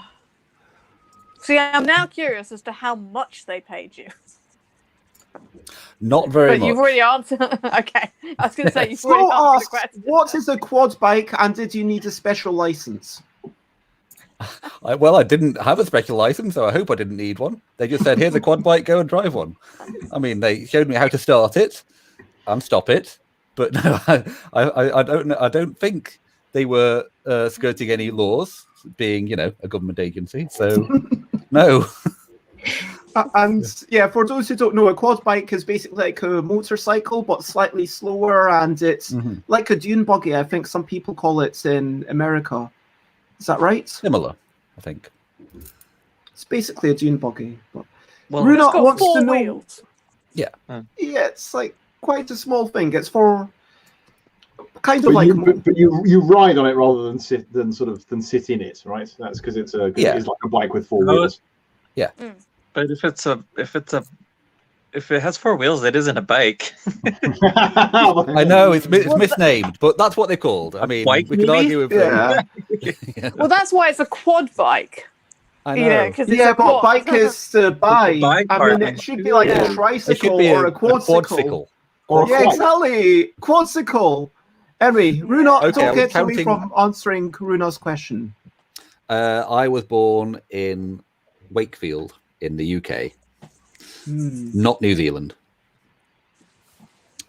See, I'm now curious as to how much they paid you. Not very But much. you've already answered. Okay. I was going to say, you've So already answered the asked, question. what is a quad bike and did you need a special license? Well, I didn't have a special license, so I hope I didn't need one. They just said, here's a quad bike, go and drive one. I mean, they showed me how to start it and stop it, but no, I don't know. I don't think they were skirting any laws, being, you know, a government agency. So, no. And yeah, for those who don't know, a quad bike is basically like a motorcycle, but slightly slower, and it's like a dune buggy. I think some people call it in America. Is that right? Similar, I think. It's basically a dune buggy. But Well, Runa It's got wants four to know. wheels. Yeah. Yeah, it's like quite a small thing. It's for kind of But, like. you ride on it rather than sit in it, right? That's because it's it's like a bike with four wheels. Yeah. But if it has four wheels, it isn't a bike. I know it's misnamed, but that's what they're called. I mean, bike we can maybe? argue with Yeah. Well, that's why it's a quad bike. I You know. know, because it's Yeah, a but quad. bike is to buy. bike I part. mean, it should be like Yeah. a It should tricycle be or a quadsicle. quadsicle. Or a Yeah, flight. exactly. Quadsicle. Anyway, Runa, Okay, I don't was get away counting- from answering Runa's question. I was born in Wakefield in the UK, not New Zealand.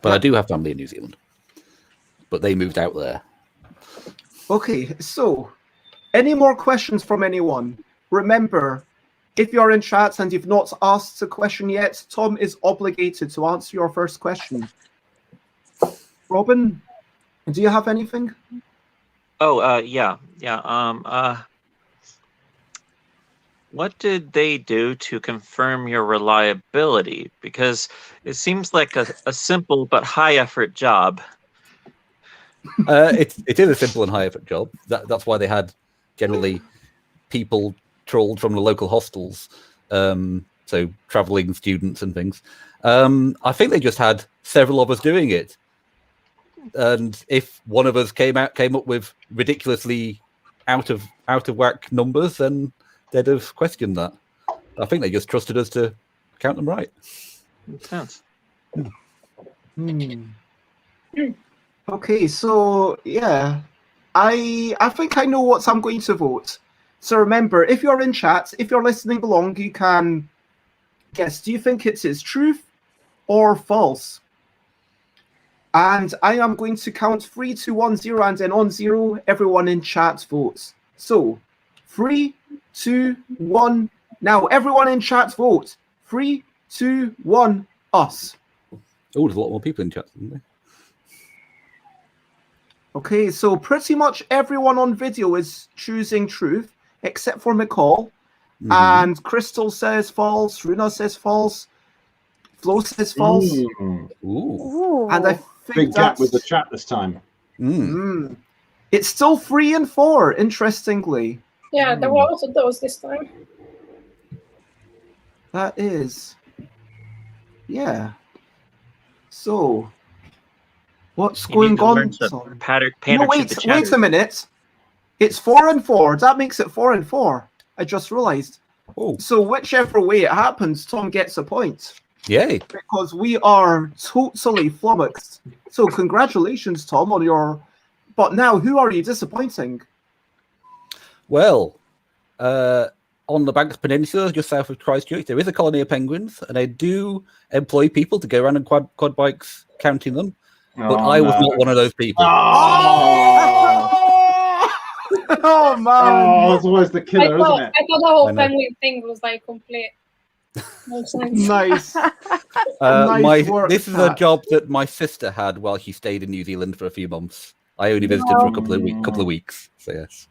But I do have family in New Zealand. But they moved out there. Okay, so any more questions from anyone? Remember, if you're in chat and you've not asked a question yet, Tom is obligated to answer your first question. Robin, do you have anything? Oh, yeah. What did they do to confirm your reliability? Because it seems like a simple but high effort job. It is a simple and high effort job. That's why they had generally people trawled from the local hostels, so traveling students and things. I think they just had several of us doing it, and if one of us came up with ridiculously out of whack numbers, then they'd have questioned that. I think they just trusted us to count them right. Makes sense. Okay, so yeah, I think I know what I'm going to vote. So remember, if you're in chat, if you're listening along, you can guess. Do you think it is truth or false? And I am going to count 3, 2, 1, 0, and then on 0, everyone in chat votes. So 3, 2, 1. Now everyone in chat vote. 3, 2, 1. Us. Oh, there's a lot more people in chat, isn't there? Okay, so pretty much everyone on video is choosing truth, except for McCall. And Crystal says false, Runa says false, Flo says false. Ooh. Ooh. And I think Big gap that's... with the chat this time. It's still 3 and 4, interestingly. Yeah, there were also those this time. That is... Yeah. So... What's You need going to on? learn to Son? pander No, to wait the chat. a minute. It's 4 and 4. That makes it 4 and 4. I just realized. Oh, So whichever way it happens, Tom gets a point. yay. Because we are totally flummoxed. So congratulations, Tom, on your... But now, who are you disappointing? Well, on the Banks Peninsula, just south of Christchurch, there is a colony of penguins, and they do employ people to go around on quad bikes counting them. But I was not one of those people. Oh! Oh man! Oh, that's always the killer, isn't it? I thought the whole I know. penguin thing was like complete nonsense. Nice. Nice work, This is a Kat. job that my sister had while she stayed in New Zealand for a few months. I only visited for a couple of weeks. So yes.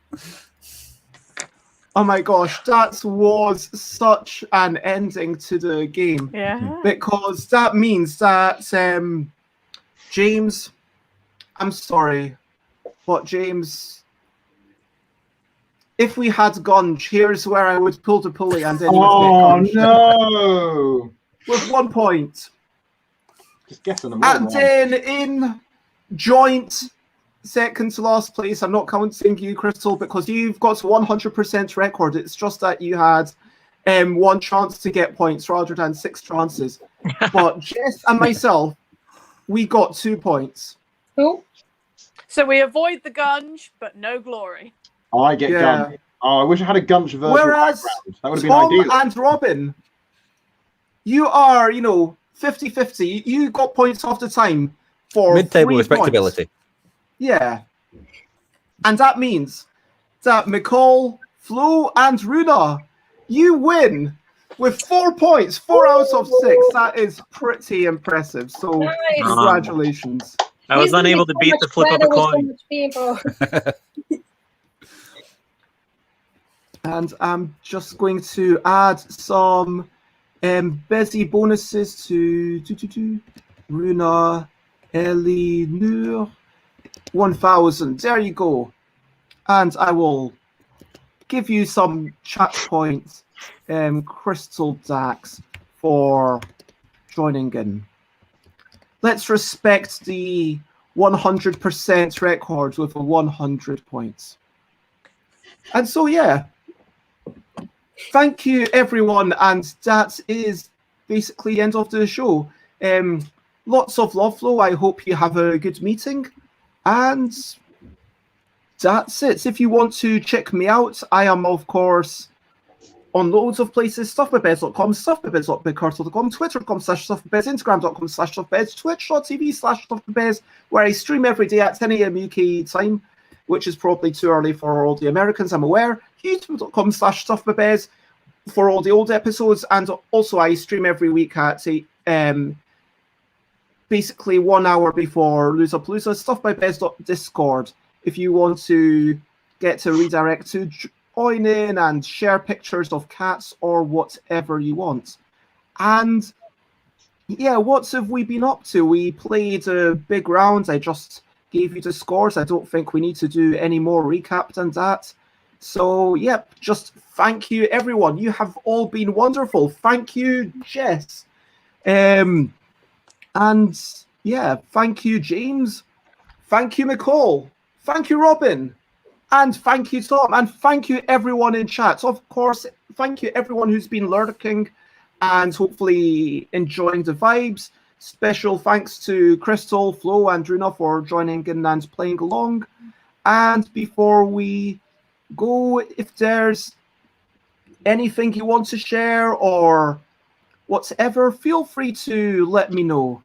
Oh my gosh, that was such an ending to the game. Yeah. Because that means that James, I'm sorry, but James, if we had Gunge, here's where I would pull the pulley and then you would Oh get Gunge. no! With 1 point. Just guessing them. And then in joint second to last place, I'm not counting you, Crystal, because you've got 100% record. It's just that you had 1 chance to get points rather than 6 chances. But Jess and myself, we got 2 points. Who? So we avoid the gunge, but no glory. I get Gunge. Oh, I wish I had a Gunge version. Whereas that would have been Tom ideal. and Robin, you are, 50-50. You got points off the time for Mid-table 3 respectability. points. Yeah. And that means that McCall, Flo, and Runa, you win with 4 points, 4 out of 6. That is pretty impressive. So Nice. congratulations. I was unable to beat the flip of a coin. And I'm just going to add some busy bonuses to Runa, Ellie, Nur, 1,000. There you go. And I will give you some chat points, Crystal Dax, for joining in. Let's respect the 100% record with 100 points. And so, yeah. Thank you, everyone. And that is basically the end of the show. Lots of love, Flo. I hope you have a good meeting. And that's it. If you want to check me out, I am, of course, on loads of places. Stuffmybeds.com, stuffmybeds.bigcurtle.com, twitter.com/stuffmybeds, instagram.com/stuffmybeds, twitch.tv/stuffmybeds, where I stream every day at 10 a.m. UK time, which is probably too early for all the Americans, I'm aware. youtube.com/stuffmybeds for all the old episodes. And also I stream every week at basically 1 hour before Loserpalooza, stuffmybeds.discord. If you want to get to redirect to join in and share pictures of cats or whatever you want. And yeah, what have we been up to? We played a big round. I just gave you the scores. I don't think we need to do any more recap than that. So, yep, just thank you, everyone. You have all been wonderful. Thank you, Jess. And, yeah, thank you, James. Thank you, McCall. Thank you, Robin. And thank you, Tom. And thank you, everyone in chat. Of course, thank you, everyone who's been lurking and hopefully enjoying the vibes. Special thanks to Crystal, Flo, and Runa for joining in and playing along. And before we go, if there's anything you want to share or whatever, feel free to let me know.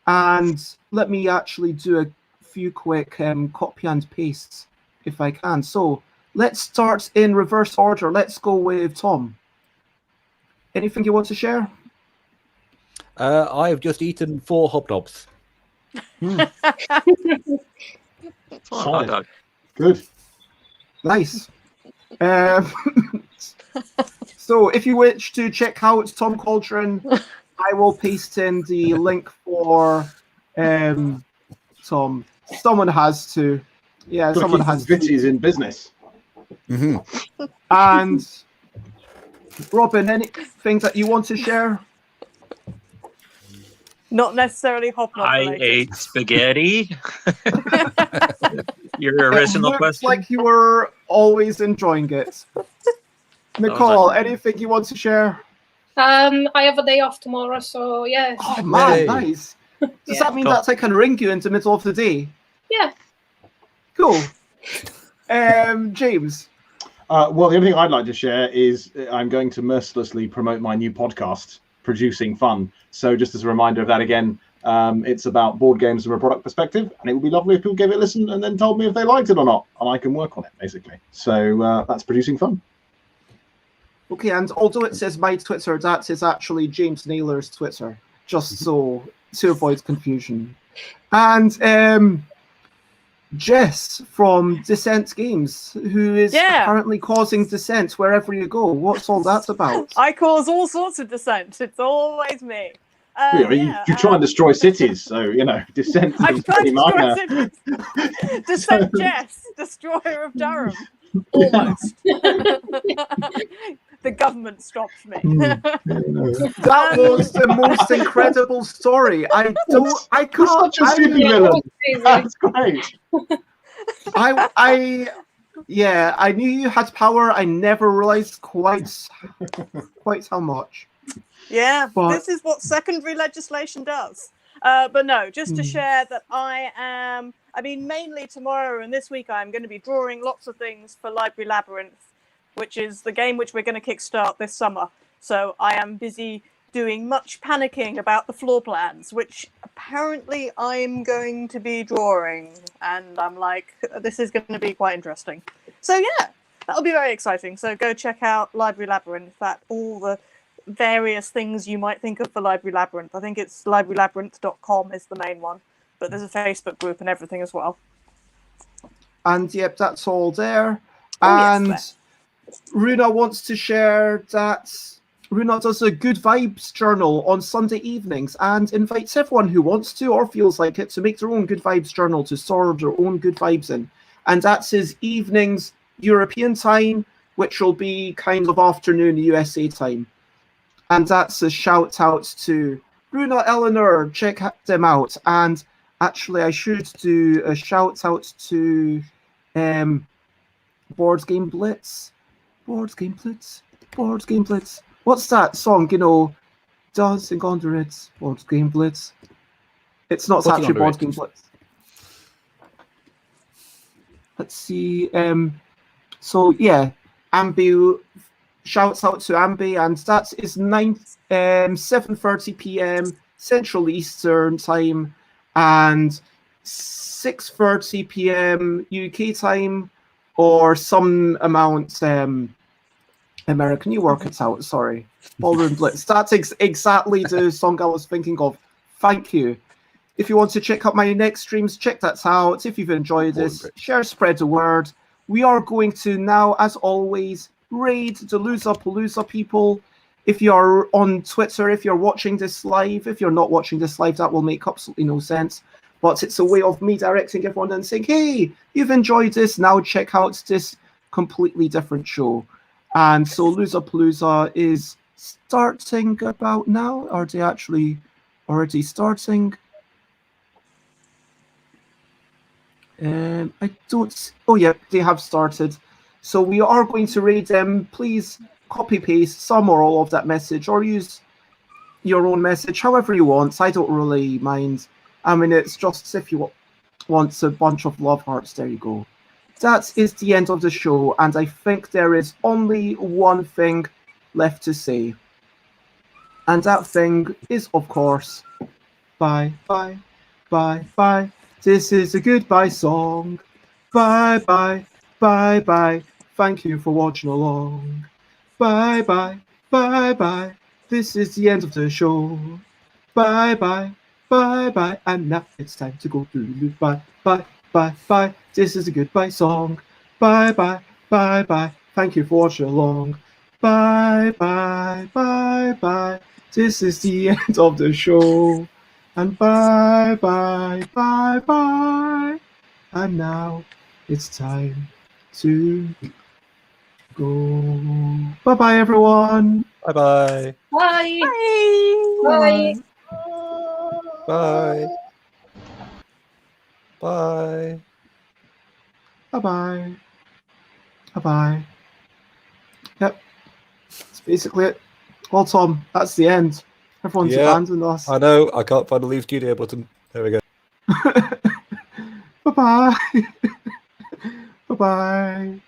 And let me actually do a few quick copy and pastes if I can. So let's start in reverse order. Let's go with Tom. Anything you want to share? I have just eaten 4 hobnobs. Hot dog. Good. Nice. So if you wish to check out Tom Cauldron, I will paste in the link for Tom. Someone has to. Yeah, Gotta someone keep has the to. bitches in business. Mm-hmm. And Robin, anything that you want to share? Not necessarily hobnob I related. ate spaghetti. Your original Looks question? like you were always enjoying it. Nicole, anything you want to share? I have a day off tomorrow, so yeah. Oh man, Yay. nice. Does Yeah. that mean Cool. that I can ring you in the middle of the day? Yeah. Cool. James. Well, the only thing I'd like to share is I'm going to mercilessly promote my new podcast, Producing Fun. So just as a reminder of that again, It's about board games from a product perspective, and it would be lovely if people gave it a listen and then told me if they liked it or not, and I can work on it, basically. So that's producing fun. Okay, and although it says my Twitter, that is actually James Naylor's Twitter, just so to avoid confusion. And Jess from Dissent Games, who is apparently causing dissent wherever you go. What's all that about? I cause all sorts of dissent. It's always me. You try and destroy cities, so you know dissent is pretty minor. Dissent, Jess, destroyer of Durham. Almost. The government stopped me. That was the most incredible story. I can't. Such a super villain. That's great. I knew you had power. I never realized quite how much. Yeah, but this is what secondary legislation does. But no, just to share that mainly tomorrow and this week, I'm going to be drawing lots of things for Library Labyrinth, which is the game which we're going to kickstart this summer. So I am busy doing much panicking about the floor plans, which apparently I'm going to be drawing. And I'm like, this is going to be quite interesting. So yeah, that'll be very exciting. So go check out Library Labyrinth at all the various things you might think of for Library Labyrinth. I think it's librarylabyrinth.com is the main one, but there's a Facebook group and everything as well. And yep, that's all there. And Runa wants to share that Runa does a Good Vibes journal on Sunday evenings and invites everyone who wants to or feels like it to make their own Good Vibes journal to store their own good vibes in. And that's his evenings European time, which will be kind of afternoon USA time. And that's a shout out to Runa Eleanor. Check them out. And actually, I should do a shout out to Board Game Blitz. Board Game Blitz. Board Game Blitz. What's that song? You know, Dancing Under It. Board Game Blitz. It's not actually Board Game Blitz. Let's see. So yeah, Ambi. Shouts out to Ambi, and that is 7:30 p.m. Central Eastern Time and 6:30 p.m. UK time, or some amount American. You work it out. Sorry, Ballroom Blitz. That's exactly the song I was thinking of. Thank you. If you want to check out my next streams, check that out. If you've enjoyed this, share, spread the word. We are going to now, as always, raid the Loserpalooza people. If you're on Twitter, if you're watching this live, if you're not watching this live, that will make absolutely no sense. But it's a way of me directing everyone and saying, hey, you've enjoyed this, now check out this completely different show. And so Loserpalooza is starting about now. Are they actually already starting? I don't... Oh, yeah, they have started. So we are going to raid them. Please copy-paste some or all of that message or use your own message, however you want. I don't really mind. I mean, it's just if you want a bunch of love hearts, there you go. That is the end of the show, and I think there is only one thing left to say. And that thing is, of course, bye, bye, bye, bye. This is a goodbye song. Bye, bye, bye, bye. Thank you for watching along. Bye, bye, bye, bye. This is the end of the show. Bye, bye, bye, bye. And now it's time to go. Bye, bye, bye, bye. This is a goodbye song. Bye, bye, bye, bye. Thank you for watching along. Bye, bye, bye, bye. This is the end of the show. And bye, bye, bye, bye. And now it's time to go. Bye-bye, everyone. Bye-bye. Bye. Bye. Bye. Bye. Bye. Bye-bye. Bye-bye. Yep. That's basically it. Well, Tom, that's the end. Everyone's abandoned us. I know. I can't find the Leave Studio button. There we go. Bye-bye. Bye-bye.